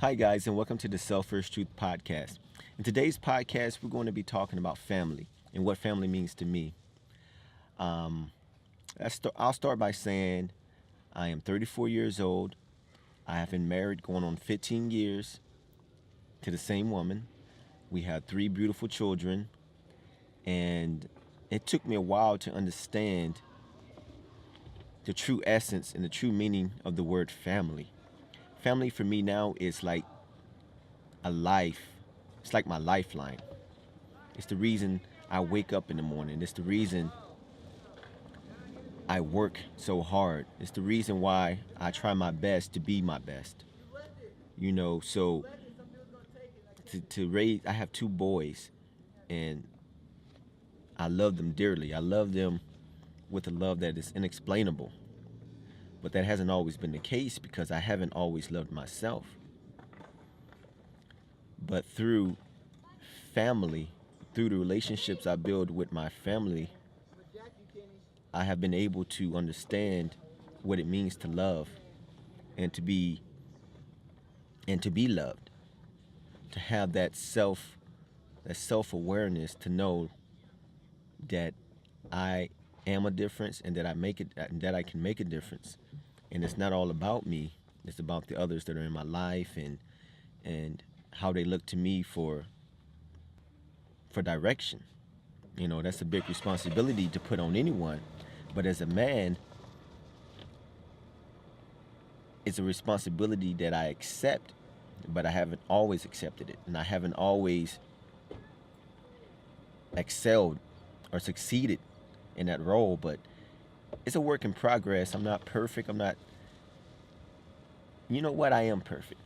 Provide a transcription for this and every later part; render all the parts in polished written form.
Hi, guys, and welcome to the Self-First Truth podcast. In today's podcast, we're going to be talking about family and what family means to me. Um, I'll start by saying I am 34 years old. I have been married going on 15 years to the same woman. We have three beautiful children, and it took me a while to understand the true essence and the true meaning of the word family. Family for me now is like a life. It's like my lifeline. It's the reason I wake up in the morning. It's the reason I work so hard. It's the reason why I try my best to be my best. So to raise, I have two boys, and I love them dearly. I love them with a love that is inexplainable. But that hasn't always been the case because I haven't always loved myself. But through family, through the relationships I build with my family, I have been able to understand what it means to love and to be loved. To have that self-awareness, to know that I am a difference and that I can make a difference. And it's not all about me. It's about the others that are in my life and how they look to me for direction. That's a big responsibility to put on anyone. But as a man, it's a responsibility that I accept, but I haven't always accepted it. And I haven't always excelled or succeeded in that role. But it's a work in progress. I'm not perfect. You know what? I am perfect.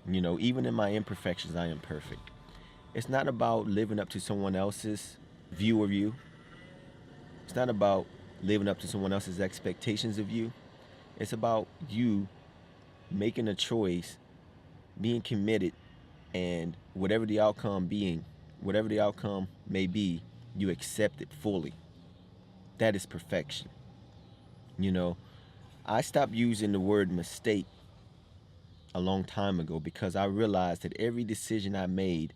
Even in my imperfections, I am perfect. It's not about living up to someone else's view of you. It's not about living up to someone else's expectations of you. It's about you making a choice, being committed, and whatever the outcome may be, you accept it fully. That is perfection. You know, I stopped using the word mistake a long time ago because I realized that every decision I made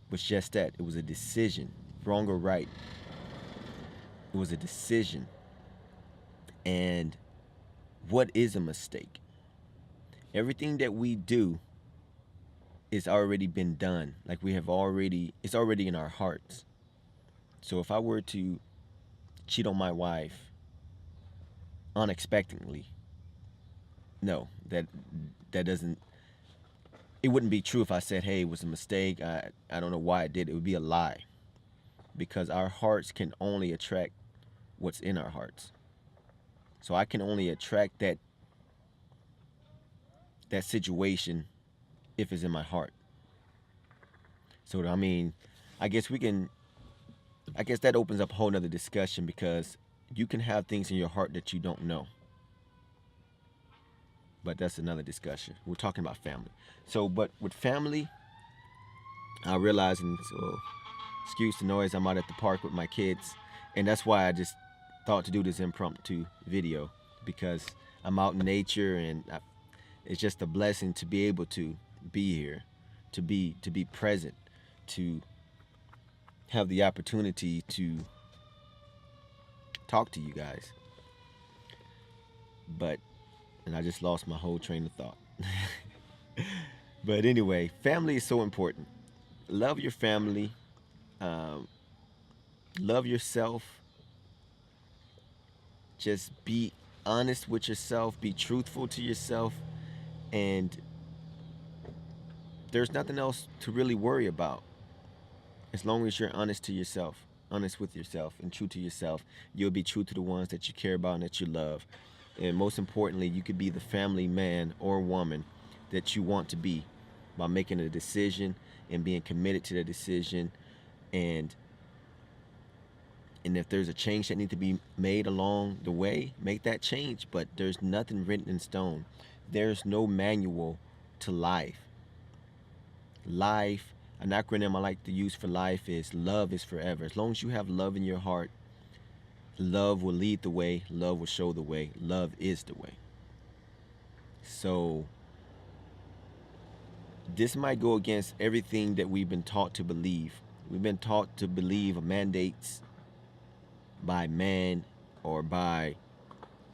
was just that. It was a decision, wrong or right. It was a decision. And what is a mistake? Everything that we do is already been done. Like it's already in our hearts. So if I were to cheat on my wife unexpectedly, no, that doesn't. It wouldn't be true if I said, "Hey, it was a mistake. I don't know why I did it." It would be a lie, because our hearts can only attract what's in our hearts. So I can only attract that situation if it's in my heart. So I guess we can. I guess that opens up a whole nother discussion because you can have things in your heart that you don't know. But that's another discussion. We're talking about family. But with family, I realize, and so excuse the noise, I'm out at the park with my kids, and that's why I just thought to do this impromptu video, because I'm out in nature, and it's just a blessing to be able to be here, to be present, to have the opportunity to talk to you guys. And I just lost my whole train of thought. But anyway, family is so important. Love your family. Um, Love yourself. Just be honest with yourself. Be truthful to yourself. And there's nothing else to really worry about. As long as you're honest to yourself, honest with yourself, and true to yourself, you'll be true to the ones that you care about and that you love. And most importantly, you could be the family man or woman that you want to be by making a decision and being committed to the decision. And if there's a change that needs to be made along the way, make that change. But there's nothing written in stone. There's no manual to life. Life, an acronym I like to use for life is love is forever. As long as you have love in your heart, love will lead the way, love will show the way, love is the way. So This might go against everything that we've been taught to believe. We've been taught to believe mandates by man or by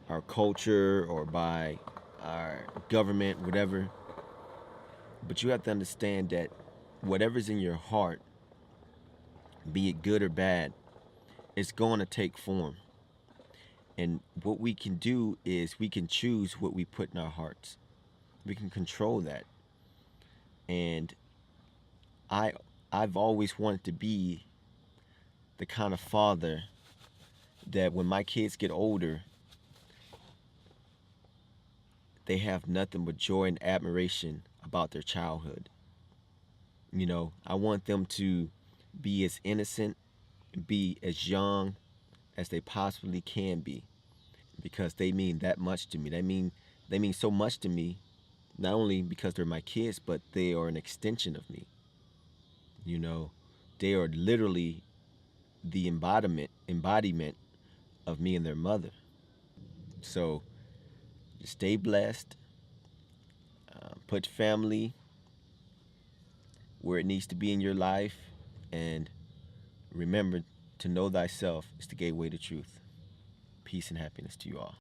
our culture or by our government, whatever. But you have to understand that whatever's in your heart, be it good or bad, it's going to take form. And what we can do is we can choose what we put in our hearts. We can control that. And I I've always wanted to be the kind of father that when my kids get older, they have nothing but joy and admiration about their childhood. You know, I want them to be as innocent, be as young as they possibly can be, because they mean that much to me. They mean so much to me, not only because they're my kids, but they are an extension of me. You know, they are literally the embodiment of me and their mother. So stay blessed. Put family where it needs to be in your life, and remember to know thyself is the gateway to truth. Peace and happiness to you all.